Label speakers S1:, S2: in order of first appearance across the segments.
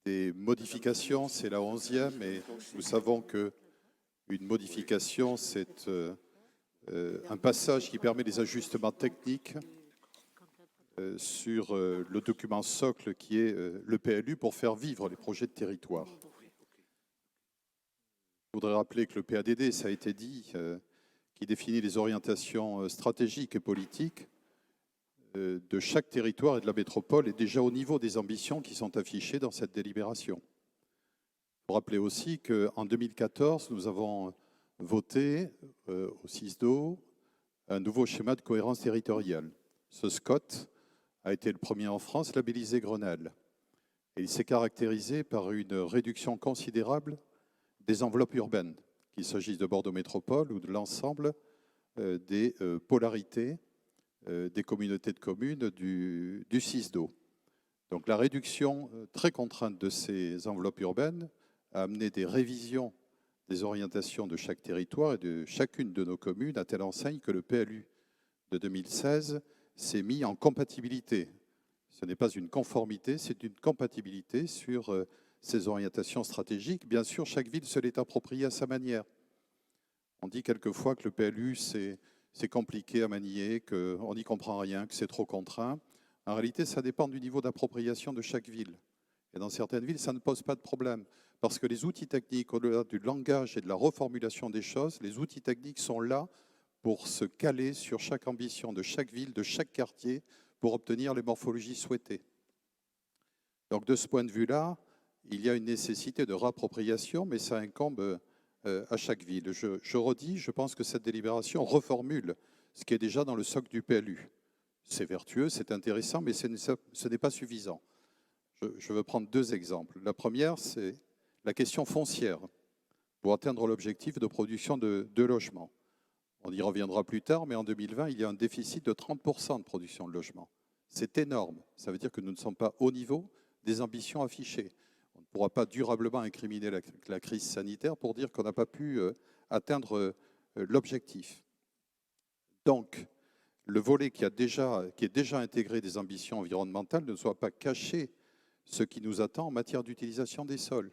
S1: des modifications, c'est la 11e, et nous savons qu'une modification, c'est un passage qui permet des ajustements techniques sur le document socle qui est le PLU pour faire vivre les projets de territoire. Je voudrais rappeler que le PADD, ça a été dit, qui définit les orientations stratégiques et politiques de chaque territoire et de la métropole est déjà au niveau des ambitions qui sont affichées dans cette délibération. Il faut rappeler aussi qu'en 2014, nous avons voté au CISDO un nouveau schéma de cohérence territoriale. Ce SCOT a été le premier en France labellisé Grenelle. Et il s'est caractérisé par une réduction considérable des enveloppes urbaines, qu'il s'agisse de Bordeaux Métropole ou de l'ensemble des polarités des communautés de communes du CISDO. Donc la réduction très contrainte de ces enveloppes urbaines a amené des révisions des orientations de chaque territoire et de chacune de nos communes, à telle enseigne que le PLU de 2016 s'est mis en compatibilité. Ce n'est pas une conformité, c'est une compatibilité sur ces orientations stratégiques. Bien sûr, chaque ville se l'est appropriée à sa manière. On dit quelquefois que le PLU, c'est compliqué à manier, qu'on n'y comprend rien, que c'est trop contraint. En réalité, ça dépend du niveau d'appropriation de chaque ville. Et dans certaines villes, ça ne pose pas de problème. Parce que les outils techniques, au-delà du langage et de la reformulation des choses, les outils techniques sont là pour se caler sur chaque ambition de chaque ville, de chaque quartier, pour obtenir les morphologies souhaitées. Donc de ce point de vue-là, il y a une nécessité de réappropriation, mais ça incombe à chaque ville. Je redis, je pense que cette délibération reformule ce qui est déjà dans le socle du PLU. C'est vertueux, c'est intéressant, mais ce n'est pas suffisant. Je veux prendre deux exemples. La première, c'est la question foncière pour atteindre l'objectif de production de logements. On y reviendra plus tard, mais en 2020, il y a un déficit de 30% de production de logements. C'est énorme. Ça veut dire que nous ne sommes pas au niveau des ambitions affichées. On ne pourra pas durablement incriminer la crise sanitaire pour dire qu'on n'a pas pu atteindre l'objectif. Donc, le volet qui est déjà intégré des ambitions environnementales ne soit pas caché ce qui nous attend en matière d'utilisation des sols.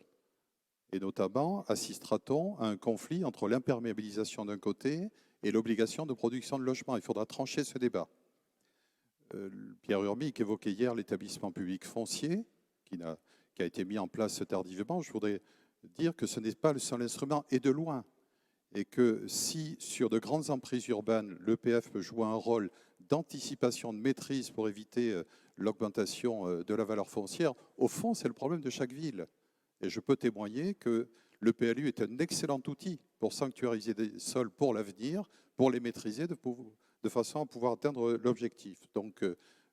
S1: Et notamment, assistera-t-on à un conflit entre l'imperméabilisation d'un côté et l'obligation de production de logements? Il faudra trancher ce débat. Pierre Urmic évoquait hier l'établissement public foncier qui a été mis en place tardivement. Je voudrais dire que ce n'est pas le seul instrument, et de loin. Et que si, sur de grandes emprises urbaines, l'EPF peut jouer un rôle d'anticipation, de maîtrise pour éviter l'augmentation de la valeur foncière, au fond, c'est le problème de chaque ville. Et je peux témoigner que le PLU est un excellent outil pour sanctuariser des sols pour l'avenir, pour les maîtriser, de façon à pouvoir atteindre l'objectif. Donc,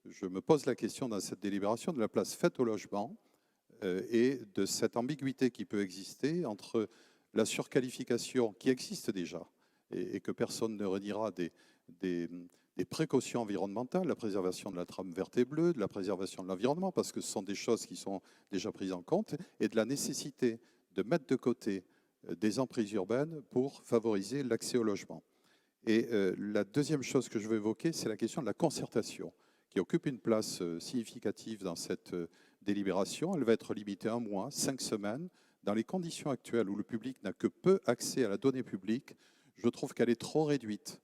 S1: je me pose la question dans cette délibération de la place faite au logement et de cette ambiguïté qui peut exister entre la surqualification qui existe déjà et que personne ne reniera des précautions environnementales, la préservation de la trame verte et bleue, de la préservation de l'environnement, parce que ce sont des choses qui sont déjà prises en compte, et de la nécessité de mettre de côté des emprises urbaines pour favoriser l'accès au logement. Et la deuxième chose que je veux évoquer, c'est la question de la concertation, qui occupe une place significative dans cette délibération. Elle va être limitée à 1 mois, 5 semaines. Dans les conditions actuelles où le public n'a que peu accès à la donnée publique, je trouve qu'elle est trop réduite.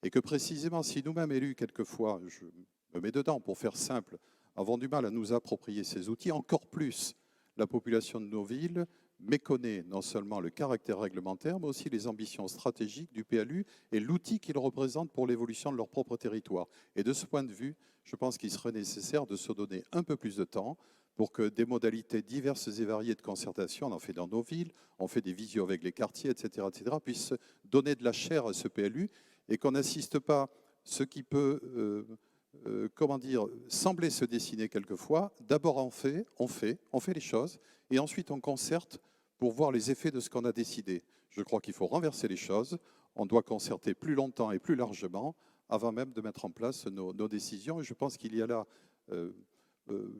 S1: Et que précisément, si nous-mêmes élus, quelquefois, je me mets dedans pour faire simple, avons du mal à nous approprier ces outils, encore plus la population de nos villes méconnaît non seulement le caractère réglementaire, mais aussi les ambitions stratégiques du PLU et l'outil qu'il représente pour l'évolution de leur propre territoire. Et de ce point de vue, je pense qu'il serait nécessaire de se donner un peu plus de temps pour que des modalités diverses et variées de concertation, on en fait dans nos villes, on fait des visios avec les quartiers, etc., puissent donner de la chair à ce PLU et qu'on n'assiste pas ce qui peut, sembler se dessiner quelquefois. D'abord on fait les choses et ensuite on concerte pour voir les effets de ce qu'on a décidé. Je crois qu'il faut renverser les choses, on doit concerter plus longtemps et plus largement avant même de mettre en place nos décisions et je pense qu'il y a là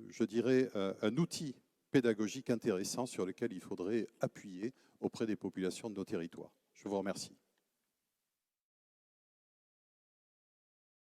S1: je dirais, un outil pédagogique intéressant sur lequel il faudrait appuyer auprès des populations de nos territoires. Je vous remercie.